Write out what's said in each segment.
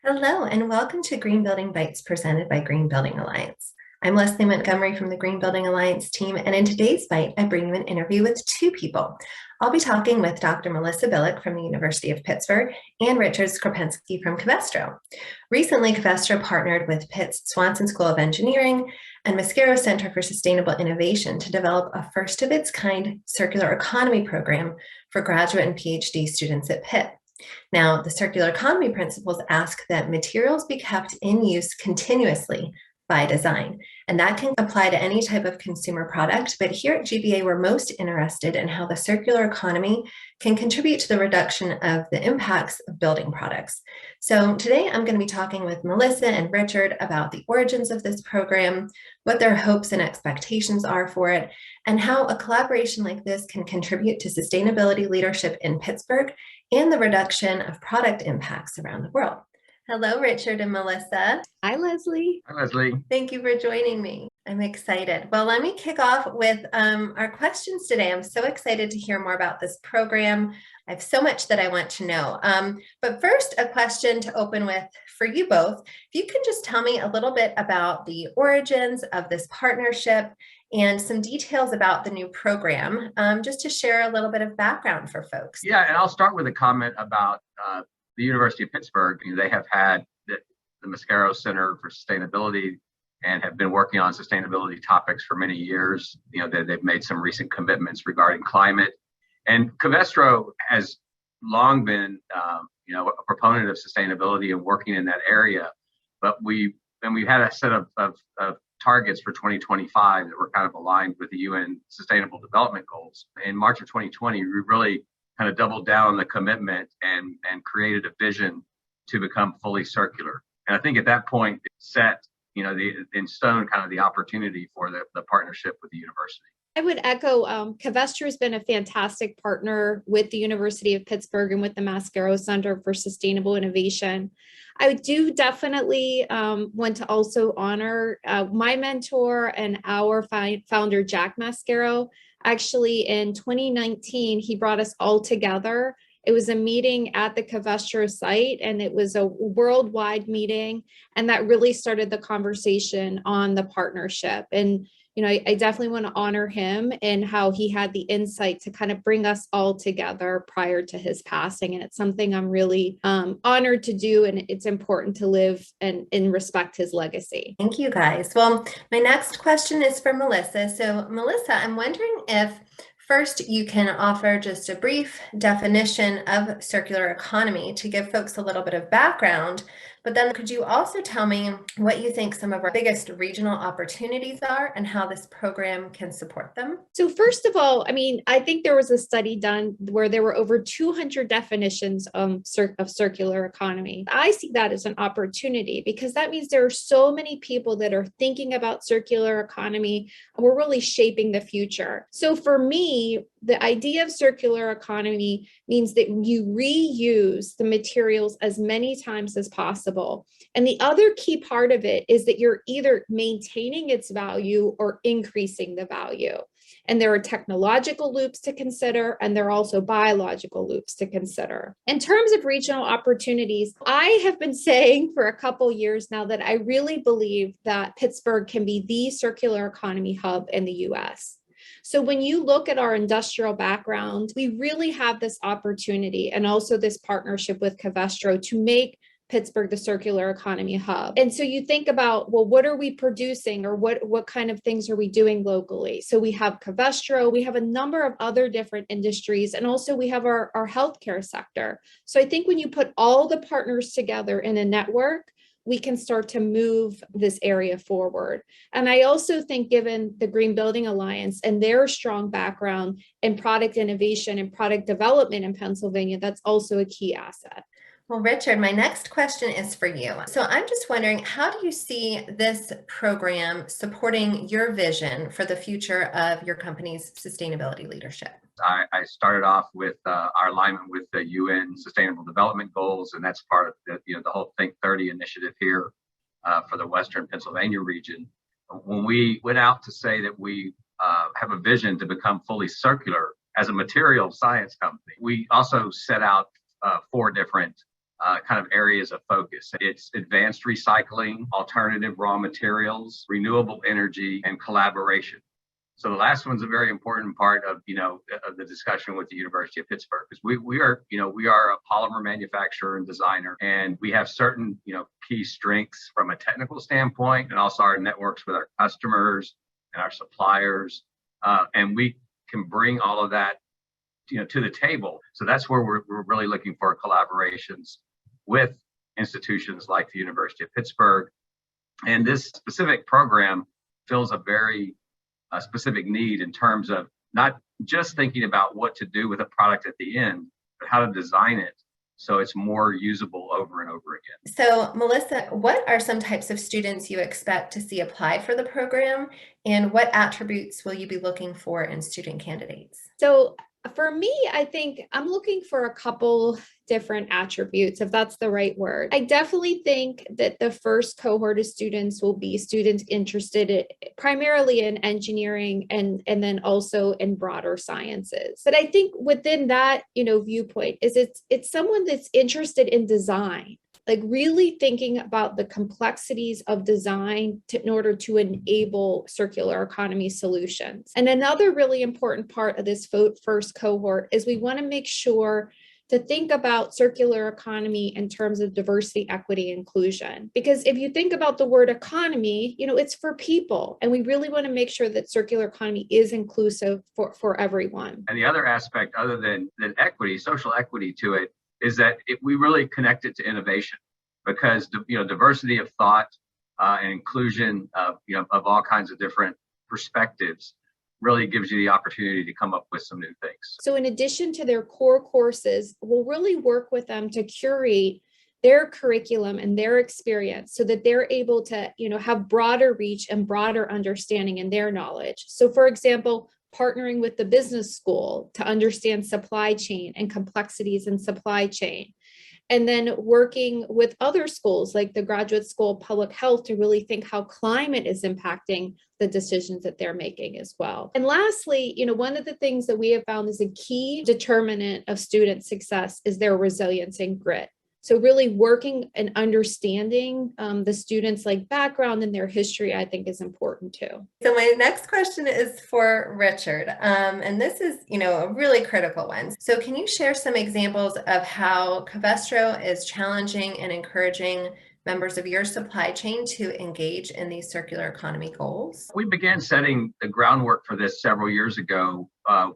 Hello, and welcome to Green Building Bites presented by Green Building Alliance. I'm Leslie Montgomery from the Green Building Alliance team, and in today's bite, I bring you an interview with two people. I'll be talking with Dr. Melissa Bilec from the University of Pittsburgh and Richard Skorpenske from Covestro. Recently, Covestro partnered with Pitt's Swanson School of Engineering and Mascaro Center for Sustainable Innovation to develop a first-of-its-kind circular economy program for graduate and PhD students at Pitt. Now, the circular economy principles ask that materials be kept in use continuously by design, and that can apply to any type of consumer product. But here at GBA, we're most interested in how the circular economy can contribute to the reduction of the impacts of building products. So today I'm going to be talking with Melissa and Richard about the origins of this program, what their hopes and expectations are for it, and how a collaboration like this can contribute to sustainability leadership in Pittsburgh and the reduction of product impacts around the world. Hello, Richard and Melissa. Hi, Leslie. Hi, Leslie. Thank you for joining me. I'm excited. Well, let me kick off with our questions today. I'm so excited to hear more about this program. I have so much that I want to know. But first, a question to open with for you both. If you can just tell me a little bit about the origins of this partnership and some details about the new program, just to share a little bit of background for folks. Yeah, and I'll start with a comment about the University of Pittsburgh. They have had the Mascaro Center for Sustainability and have been working on sustainability topics for many years. They've made some recent commitments regarding climate. And Covestro has long been, a proponent of sustainability and working in that area. But we've had a set of targets for 2025 that were kind of aligned with the UN Sustainable Development Goals. In March of 2020, we really kind of doubled down on the commitment and created a vision to become fully circular. And I think at that point, it set, in stone kind of the opportunity for the partnership with the university. I would echo, Covestro has been a fantastic partner with the University of Pittsburgh and with the Mascaro Center for Sustainable Innovation. I do definitely want to also honor my mentor and our founder, Jack Mascaro. Actually, in 2019, he brought us all together. It was a meeting at the Covestro site, and it was a worldwide meeting, and that really started the conversation on the partnership. And I definitely want to honor him and how he had the insight to kind of bring us all together prior to his passing. And it's something I'm really honored to do. And it's important to live and respect his legacy. Thank you, guys. Well, my next question is for Melissa. So Melissa, I'm wondering if first you can offer just a brief definition of circular economy to give folks a little bit of background. But then could you also tell me what you think some of our biggest regional opportunities are and how this program can support them? So first of all, I think there was a study done where there were over 200 definitions of circular economy. I see that as an opportunity because that means there are so many people that are thinking about circular economy, and we're really shaping the future. So for me, the idea of circular economy means that you reuse the materials as many times as possible. And the other key part of it is that you're either maintaining its value or increasing the value. And there are technological loops to consider, and there are also biological loops to consider. In terms of regional opportunities, I have been saying for a couple years now that I really believe that Pittsburgh can be the circular economy hub in the US. So when you look at our industrial background, we really have this opportunity and also this partnership with Covestro to make Pittsburgh the circular economy hub. And so you think about, well, what are we producing or what kind of things are we doing locally? So we have Covestro, we have a number of other different industries, and also we have our healthcare sector. So I think when you put all the partners together in a network, we can start to move this area forward. And I also think given the Green Building Alliance and their strong background in product innovation and product development in Pennsylvania, that's also a key asset. Well, Richard, my next question is for you. So I'm just wondering, how do you see this program supporting your vision for the future of your company's sustainability leadership? I started off with our alignment with the UN Sustainable Development Goals, and that's part of the whole Think 30 initiative here for the Western Pennsylvania region. When we went out to say that we have a vision to become fully circular as a material science company, we also set out 4 different kind of areas of focus. It's advanced recycling, alternative raw materials, renewable energy, and collaboration. So the last one's a very important part of, of the discussion with the University of Pittsburgh, because we are a polymer manufacturer and designer, and we have certain, key strengths from a technical standpoint, and also our networks with our customers and our suppliers. And we can bring all of that, to the table. So that's where we're really looking for collaborations with institutions like the University of Pittsburgh. And this specific program fills a very specific need in terms of not just thinking about what to do with a product at the end, but how to design it so it's more usable over and over again. So, Melissa, what are some types of students you expect to see apply for the program, and what attributes will you be looking for in student candidates? So for me, I think I'm looking for a couple different attributes, if that's the right word. I definitely think that the first cohort of students will be students interested primarily in engineering and then also in broader sciences. But I think within that, viewpoint is it's someone that's interested in design, like really thinking about the complexities of design in order to enable circular economy solutions. And another really important part of this first cohort is we want to make sure to think about circular economy in terms of diversity, equity, inclusion. Because if you think about the word economy, it's for people. And we really want to make sure that circular economy is inclusive for everyone. And the other aspect, other than equity, social equity to it, is that we really connect it to innovation, because diversity of thought and inclusion of all kinds of different perspectives really gives you the opportunity to come up with some new things. So in addition to their core courses, we'll really work with them to curate their curriculum and their experience so that they're able to have broader reach and broader understanding in their knowledge. So for example, partnering with the business school to understand supply chain and complexities in supply chain. And then working with other schools like the Graduate School of Public Health to really think how climate is impacting the decisions that they're making as well. And lastly, one of the things that we have found is a key determinant of student success is their resilience and grit. So really working and understanding the students' background and their history, I think is important too. So my next question is for Richard. And this is, a really critical one. So can you share some examples of how Covestro is challenging and encouraging members of your supply chain to engage in these circular economy goals? We began setting the groundwork for this several years ago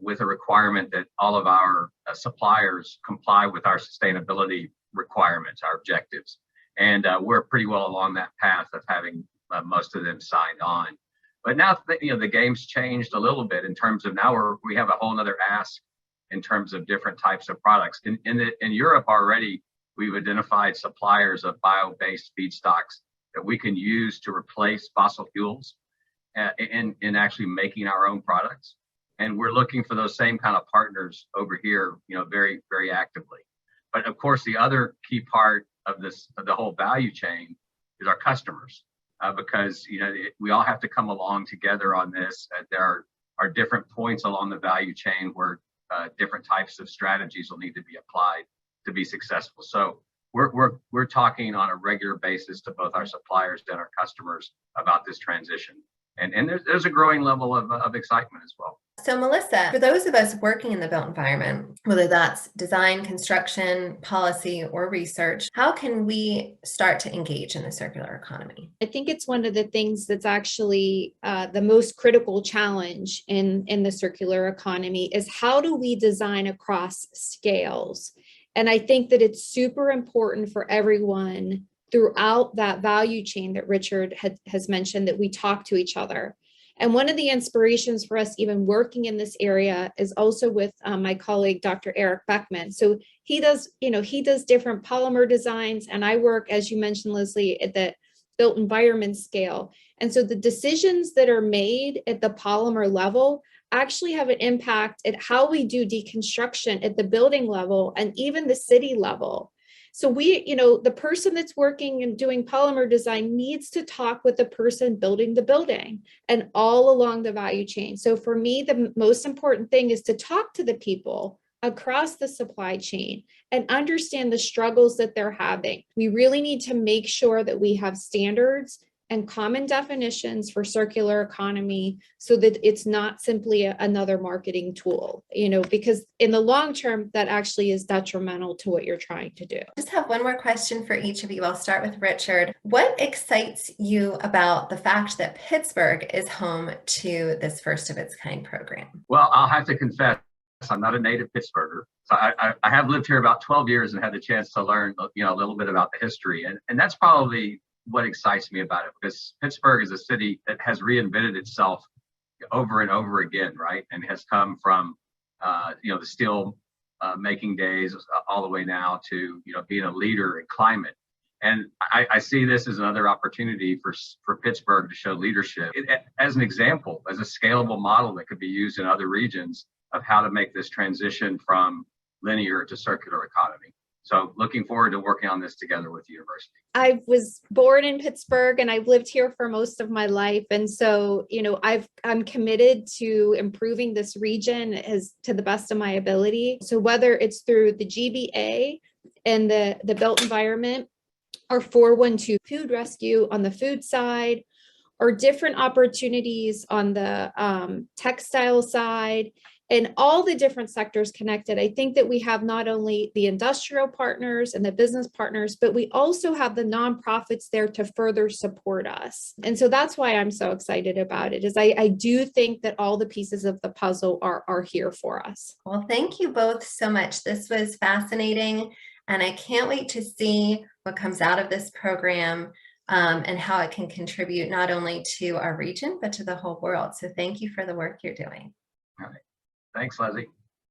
with a requirement that all of our suppliers comply with our sustainability requirements, our objectives. And we're pretty well along that path of having most of them signed on. But now, the game's changed a little bit in terms of now we have a whole nother ask in terms of different types of products. In Europe already, we've identified suppliers of bio-based feedstocks that we can use to replace fossil fuels in actually making our own products. And we're looking for those same kind of partners over here, very, very actively. But of course, the other key part of the whole value chain is our customers, because we all have to come along together on this. There are different points along the value chain where different types of strategies will need to be applied to be successful. So we're talking on a regular basis to both our suppliers and our customers about this transition. And there's a growing level of excitement as well. So Melissa, for those of us working in the built environment, whether that's design, construction, policy, or research, how can we start to engage in the circular economy? I think it's one of the things that's actually the most critical challenge in the circular economy is how do we design across scales? And I think that it's super important for everyone throughout that value chain that Richard has mentioned that we talk to each other. And one of the inspirations for us even working in this area is also with my colleague, Dr. Eric Beckman. So he does different polymer designs, and I work, as you mentioned, Leslie, at the built environment scale. And so the decisions that are made at the polymer level actually have an impact at how we do deconstruction at the building level and even the city level. So the person that's working and doing polymer design needs to talk with the person building the building and all along the value chain. So for me, the most important thing is to talk to the people across the supply chain and understand the struggles that they're having. We really need to make sure that we have standards and common definitions for circular economy so that it's not simply another marketing tool, because in the long term, that actually is detrimental to what you're trying to do. Just have one more question for each of you. I'll start with Richard. What excites you about the fact that Pittsburgh is home to this first of its kind program? Well, I'll have to confess, I'm not a native Pittsburgher. So I have lived here about 12 years and had the chance to learn, a little bit about the history. And that's probably what excites me about it, because Pittsburgh is a city that has reinvented itself over and over again, right? And has come from, the steel making days all the way now to, being a leader in climate. And I see this as another opportunity for Pittsburgh to show leadership as an example, as a scalable model that could be used in other regions of how to make this transition from linear to circular economy. So looking forward to working on this together with the university. I was born in Pittsburgh and I've lived here for most of my life. And so, I'm committed to improving this region as to the best of my ability. So whether it's through the GBA and the built environment, or 412 food rescue on the food side, or different opportunities on the textile side, and all the different sectors connected, I think that we have not only the industrial partners and the business partners, but we also have the nonprofits there to further support us. And so that's why I'm so excited about it, is I do think that all the pieces of the puzzle are here for us. Well, thank you both so much. This was fascinating, and I can't wait to see what comes out of this program and how it can contribute not only to our region, but to the whole world. So thank you for the work you're doing. All right. Thanks, Leslie.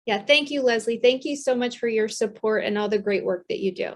Yeah, thank you, Leslie. Thank you so much for your support and all the great work that you do.